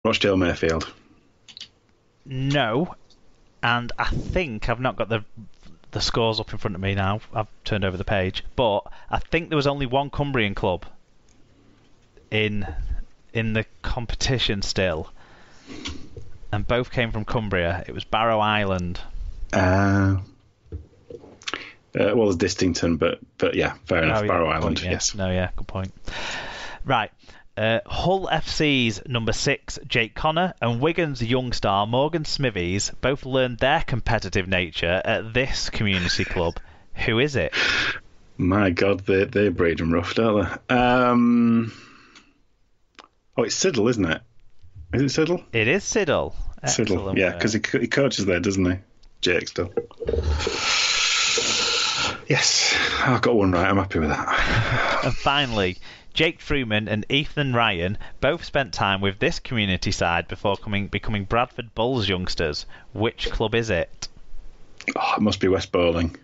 Rochdale Mayfield. No, and I think I've not got the scores up in front of me now. I've turned over the page, but I think there was only one Cumbrian club in the competition still, and both came from Cumbria. It was Barrow Island. Well, it's Distington, but yeah, fair enough. Barrow Island, point, yeah. yes. No, yeah, good point. Right. Hull FC's number 6, Jake Connor, and Wigan's young star, Morgan Smithies, both learned their competitive nature at this community club. Who is it? My God, they breed them rough, don't they? It's Siddle, isn't it? Is it Siddle? It is Siddle. Siddle, yeah, because he coaches there, doesn't he? Jake still. Yes, I've got one right. I'm happy with that. And finally, Jake Fruman and Ethan Ryan both spent time with this community side before becoming Bradford Bulls youngsters. Which club is it? Oh, it must be West Bowling.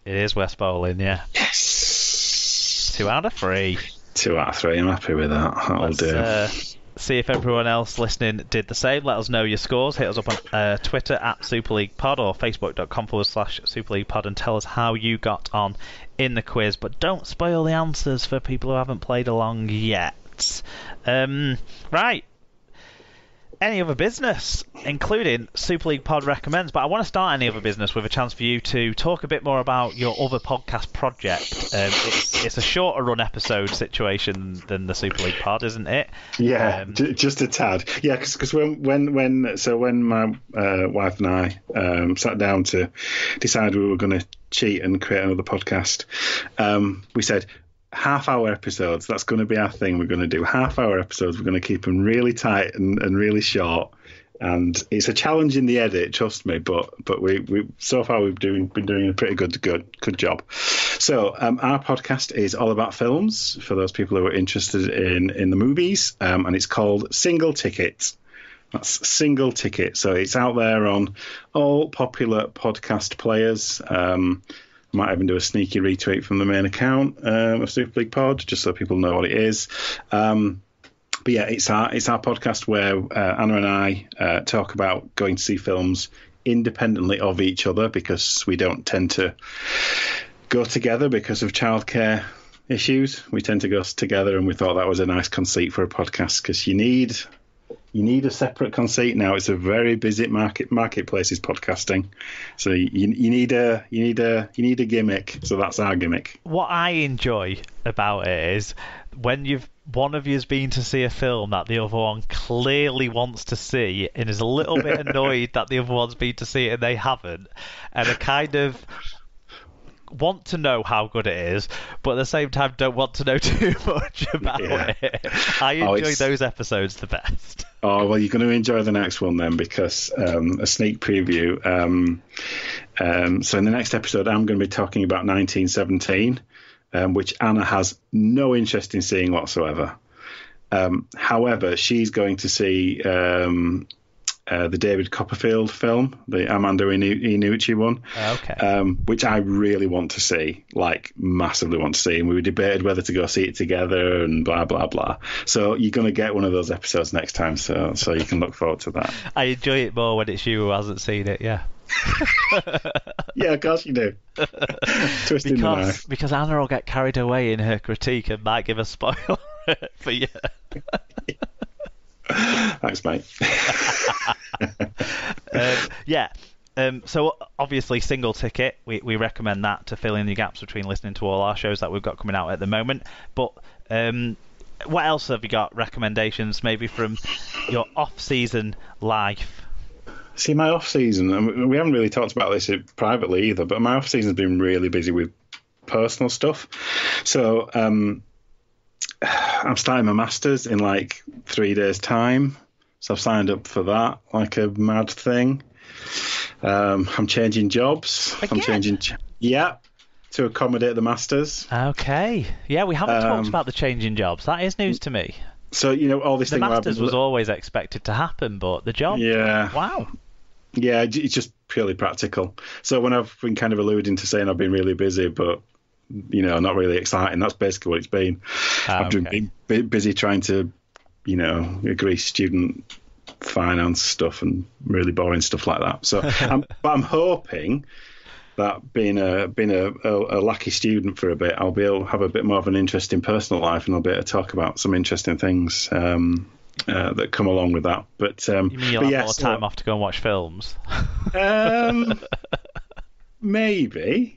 It is West Bowling, yeah. Yes! 2 out of 3. 2 out of 3, I'm happy with that. That'll do. See if everyone else listening did the same. Let us know your scores. Hit us up on Twitter at Super League Pod or Facebook.com/Super League Pod and tell us how you got on in the quiz. But don't spoil the answers for people who haven't played along yet. Right. Any other business, including Super League Pod recommends, but I want to start any other business with a chance for you to talk a bit more about your other podcast project. It's a shorter run episode situation than the Super League Pod, isn't it? Yeah, just a tad. Yeah, because when my wife and I sat down to decide we were going to cheat and create another podcast, we said, half-hour episodes, that's going to be our thing. We're going to do half-hour episodes. We're going to keep them really tight and really short. And it's a challenge in the edit, trust me. But we so far we've been doing a pretty good job. So our podcast is all about films for those people who are interested in the movies, and it's called Single Ticket. That's Single Ticket. So it's out there on all popular podcast players. Might even do a sneaky retweet from the main account of Super League Pod, just so people know what it is. But yeah, it's our podcast where Anna and I talk about going to see films independently of each other, because we don't tend to go together because of childcare issues. We tend to go together, and we thought that was a nice conceit for a podcast, because you need a separate conceit now. It's a very busy marketplace is podcasting, so you need a gimmick. So that's our gimmick. What I enjoy about it is when one of you's been to see a film that the other one clearly wants to see and is a little bit annoyed that the other one's been to see it and they haven't, and a kind of want to know how good it is, but at the same time don't want to know too much about it. I enjoy those episodes the best. Oh, well, you're going to enjoy the next one then, because a sneak preview. So in the next episode, I'm going to be talking about 1917, which Anna has no interest in seeing whatsoever. However, she's going to see the David Copperfield film, the Armando Iannucci one, which I really want to see, like massively want to see. And we debated whether to go see it together and blah, blah, blah. So you're going to get one of those episodes next time, so you can look forward to that. I enjoy it more when it's you who hasn't seen it, yeah. Yeah, of course you do. Twisting the knife. Because Anna will get carried away in her critique and might give a spoiler for you. Thanks, mate. So obviously Single Ticket, we recommend that to fill in the gaps between listening to all our shows that we've got coming out at the moment. But what else have you got recommendations maybe from your off-season life? See, my off-season, we haven't really talked about this privately either, but my off-season's been really busy with personal stuff. So I'm starting my Masters in like 3 days' time. So I've signed up for that, like a mad thing. I'm changing jobs. Again? To accommodate the Masters. Okay. Yeah, we haven't talked about the changing jobs. That is news to me. So, all this thing... The Masters was always expected to happen, but the job... Yeah. Wow. Yeah, it's just purely practical. So when I've been kind of alluding to saying I've been really busy, but, not really exciting, that's basically what it's been. I've been busy trying to, agree student finance stuff and really boring stuff like that. So, but I'm hoping that being a lucky student for a bit, I'll be able to have a bit more of an interesting personal life, and I'll be able to talk about some interesting things that come along with that. But you mean you'll have more time off to go and watch films? Maybe.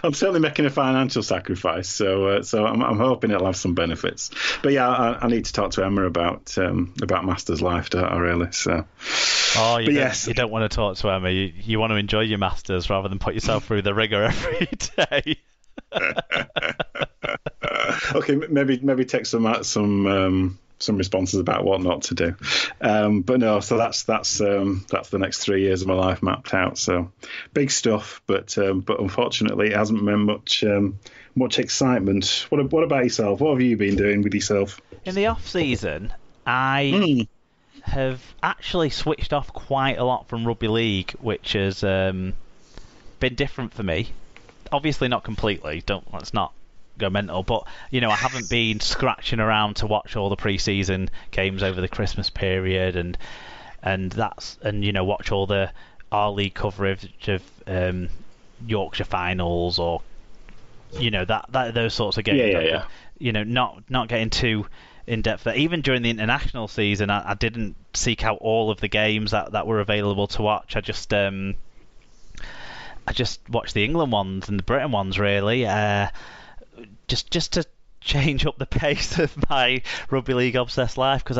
I'm certainly making a financial sacrifice, so I'm hoping it'll have some benefits. But yeah, I need to talk to Emma about Master's life, don't I, really? So. Oh, you don't want to talk to Emma. You want to enjoy your Masters rather than put yourself through the rigour every day. Okay, maybe take some responses about what not to do, but no. So that's the next 3 years of my life mapped out. So big stuff, but unfortunately, it hasn't meant much excitement. What about yourself? What have you been doing with yourself in the off season? I have actually switched off quite a lot from Rugby League, which has been different for me. Obviously, not completely. Let's not go mental, but I haven't been scratching around to watch all the pre-season games over the Christmas period, and watch all the our league coverage of Yorkshire finals, or that those sorts of games. Not getting too in depth there. Even during the international season, I didn't seek out all of the games that were available to watch. I just watched the England ones and the Britain ones, really. Just to change up the pace of my Rugby League obsessed life, because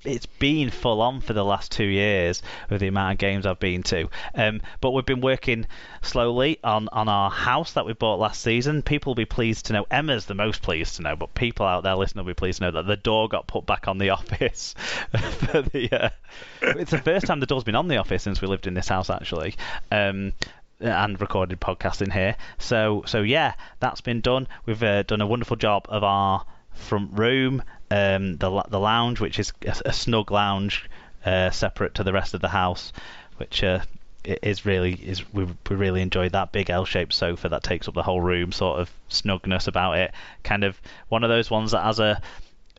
it's been full on for the last 2 years with the amount of games I've been to. But we've been working slowly on our house that we bought last season. People will be pleased to know, Emma's the most pleased to know, but people out there listening will be pleased to know that the door got put back on the office. It's the first time the door's been on the office since we lived in this house, actually. And recorded podcast in here. So yeah, that's been done. We've done a wonderful job of our front room, the lounge, which is a snug lounge separate to the rest of the house, which we really enjoyed that big L-shaped sofa that takes up the whole room, sort of snugness about it. Kind of one of those ones that has an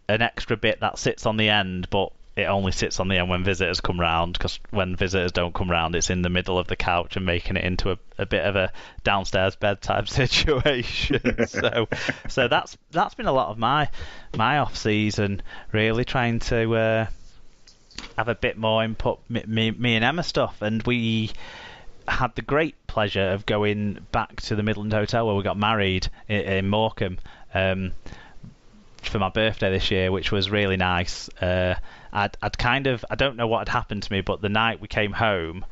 extra bit that sits on the end, but it only sits on the end when visitors come round, because when visitors don't come round, it's in the middle of the couch and making it into a bit of a downstairs bed type situation. So that's been a lot of my off season, really trying to have a bit more input, me and Emma stuff. And we had the great pleasure of going back to the Midland Hotel where we got married in Morecambe for my birthday this year, which was really nice. I don't know what had happened to me, but the night we came home,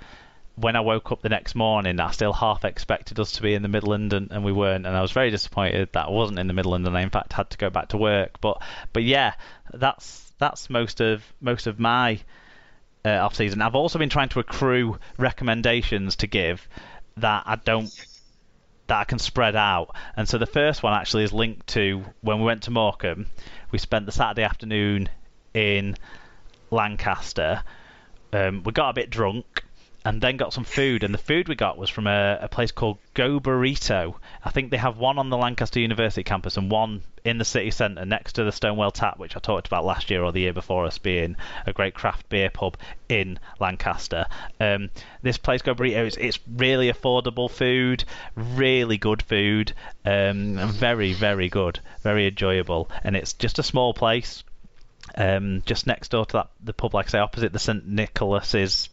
when I woke up the next morning, I still half expected us to be in the Midland, and we weren't, and I was very disappointed that I wasn't in the Midland, and I in fact had to go back to work. But yeah, that's most of my off season. I've also been trying to accrue recommendations to give that I can spread out, and so the first one actually is linked to when we went to Morecambe. We spent the Saturday afternoon in Lancaster. We got a bit drunk and then got some food, and the food we got was from a place called Go Burrito. I think they have one on the Lancaster University campus and one in the city centre next to the Stonewell Tap, which I talked about last year or the year before, us being a great craft beer pub in Lancaster. This place, Go Burrito, it's really affordable food, really good food, very, very good, very enjoyable, and it's just a small place. Just next door to the pub, like I say, opposite the St Nicholas's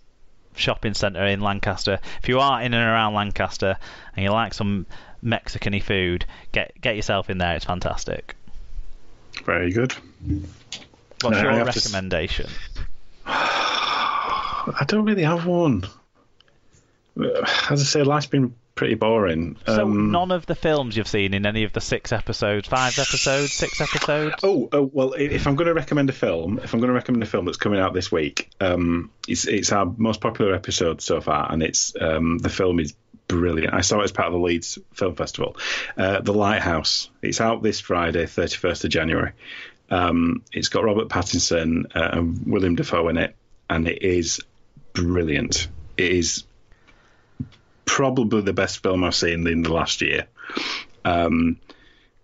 shopping centre in Lancaster. If you are in and around Lancaster and you like some Mexican-y food, get yourself in there. It's fantastic. Very good. What's your recommendation? I don't really have one. As I say, life's been pretty boring. So none of the films you've seen in any of the 6 episodes, 6 episodes? Oh, well, if I'm going to recommend a film, that's coming out this week, it's our most popular episode so far, and it's the film is brilliant. I saw it as part of the Leeds Film Festival. The Lighthouse. It's out this Friday, 31st of January. It's got Robert Pattinson and William Dafoe in it, and it is brilliant. It is probably the best film I've seen in the last year.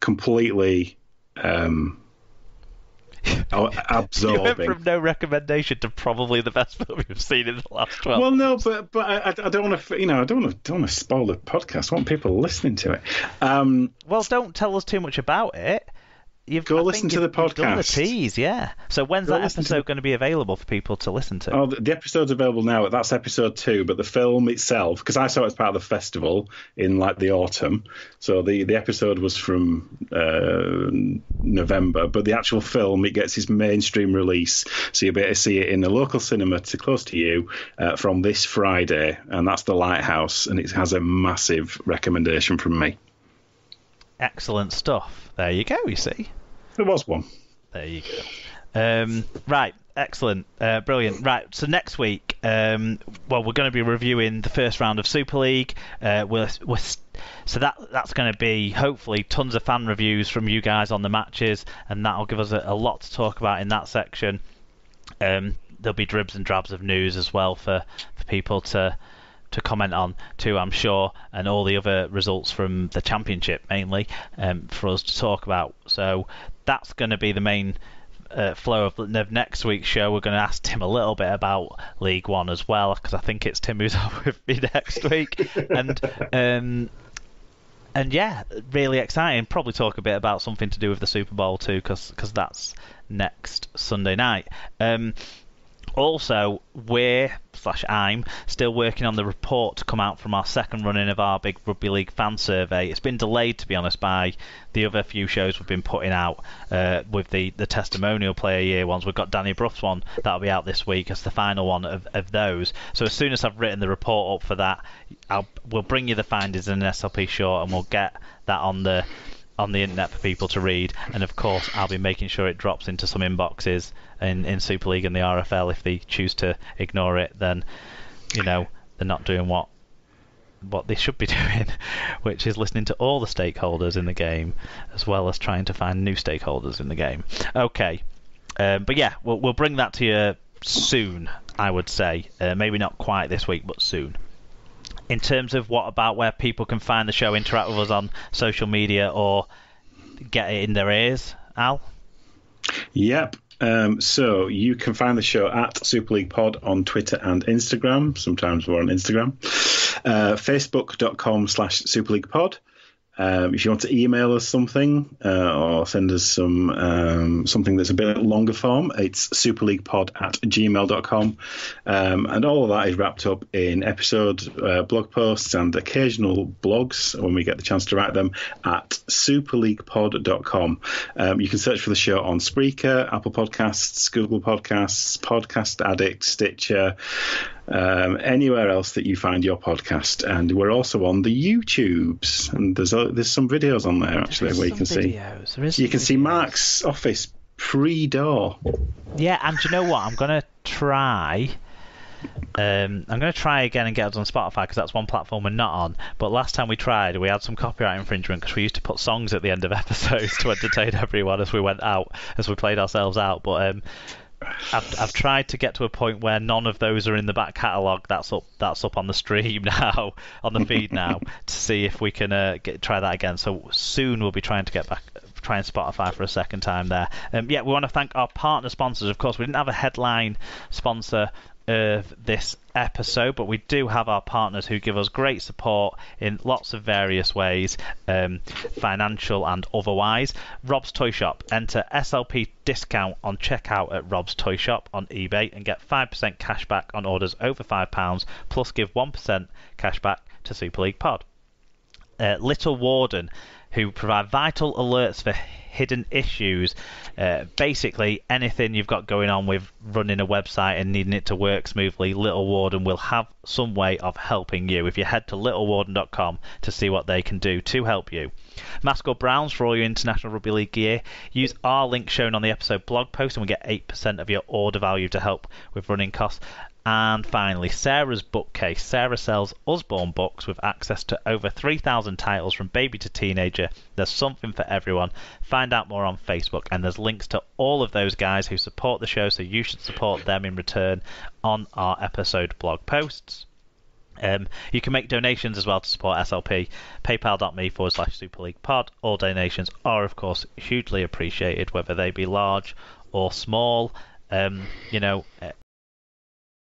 Completely Oh, absorbing. You went from no recommendation to probably the best film you've seen in the last 12 Well, no, months. but I don't want to, I don't want to spoil the podcast. I want people listening to it. Well, don't tell us too much about it. Go listen to the podcast. You've done the tease, yeah. So when's that episode going to be available for people to listen to? Oh, the episode's available now. That's episode 2, but the film itself, because I saw it as part of the festival in like the autumn. So the episode was from November, but the actual film, it gets its mainstream release. So you'll be able to see it in a local cinema close to you from this Friday, and that's The Lighthouse, and it has a massive recommendation from me. Excellent stuff. There you go, you see. There was one. There you go. Right, excellent. Brilliant. Right, so next week, we're going to be reviewing the first round of Super League. So that's going to be, hopefully, tons of fan reviews from you guys on the matches, and that'll give us a lot to talk about in that section. There'll be dribs and drabs of news as well for people to comment on too, I'm sure, and all the other results from the championship mainly for us to talk about. So that's going to be the main flow of next week's show. We're going to ask Tim a little bit about League One as well, because I think it's Tim who's on with me next week, and yeah, really exciting. Probably talk a bit about something to do with the Super Bowl too, because that's next Sunday night. Also, I'm still working on the report to come out from our second run-in of our big Rugby League fan survey. It's been delayed, to be honest, by the other few shows we've been putting out with the testimonial player year ones. We've got Danny Bruff's one that'll be out this week as the final one of those. So as soon as I've written the report up for that, we'll bring you the findings in an SLP short, and we'll get that on the internet for people to read. And of course, I'll be making sure it drops into some inboxes in Super League and the RFL. If they choose to ignore it, then they're not doing what they should be doing, which is listening to all the stakeholders in the game, as well as trying to find new stakeholders in the game. Okay, but yeah, we'll bring that to you soon, I would say. Maybe not quite this week, but soon. In terms of what about where people can find the show, interact with us on social media, or get it in their ears, Al? Yep. So you can find the show at Super League Pod on Twitter and Instagram. Sometimes we're on Instagram. Facebook.com/Super League Pod. If you want to email us something or send us something that's a bit longer form, it's superleaguepod@gmail.com. And all of that is wrapped up in episode blog posts and occasional blogs when we get the chance to write them at superleaguepod.com. You can search for the show on Spreaker, Apple Podcasts, Google Podcasts, Podcast Addict, Stitcher, anywhere else that you find your podcast. And we're also on the YouTubes, and there's some videos on there actually where you can see Mark's office pre-door. Yeah, and do you know what? I'm gonna try again and get us on Spotify, because that's one platform we're not on. But last time we tried, we had some copyright infringement because we used to put songs at the end of episodes to entertain everyone as we played ourselves out. But I've tried to get to a point where none of those are in the back catalogue. That's up on the stream now, on the feed now, to see if we can try that again. So soon we'll be trying Spotify for a second time there. We want to thank our partner sponsors. Of course, we didn't have a headline sponsor of this episode, but we do have our partners who give us great support in lots of various ways, financial and otherwise. Rob's Toy Shop. Enter SLP discount on checkout at Rob's Toy Shop on eBay and get 5% cash back on orders over £5, plus give 1% cash back to Super League Pod. Little Warden, who provide vital alerts for hidden issues. Basically, anything you've got going on with running a website and needing it to work smoothly, Little Warden will have some way of helping you. If you head to littlewarden.com to see what they can do to help you. Mascot Browns for all your International Rugby League gear. Use our link shown on the episode blog post and we get 8% of your order value to help with running costs. And finally, Sarah's Bookcase. Sarah sells Usborne books with access to over 3,000 titles from baby to teenager. There's something for everyone. Find out more on Facebook, and there's links to all of those guys who support the show, so you should support them in return on our episode blog posts. You can make donations as well to support SLP. PayPal.me/Super League Pod. All donations are, of course, hugely appreciated, whether they be large or small. You know,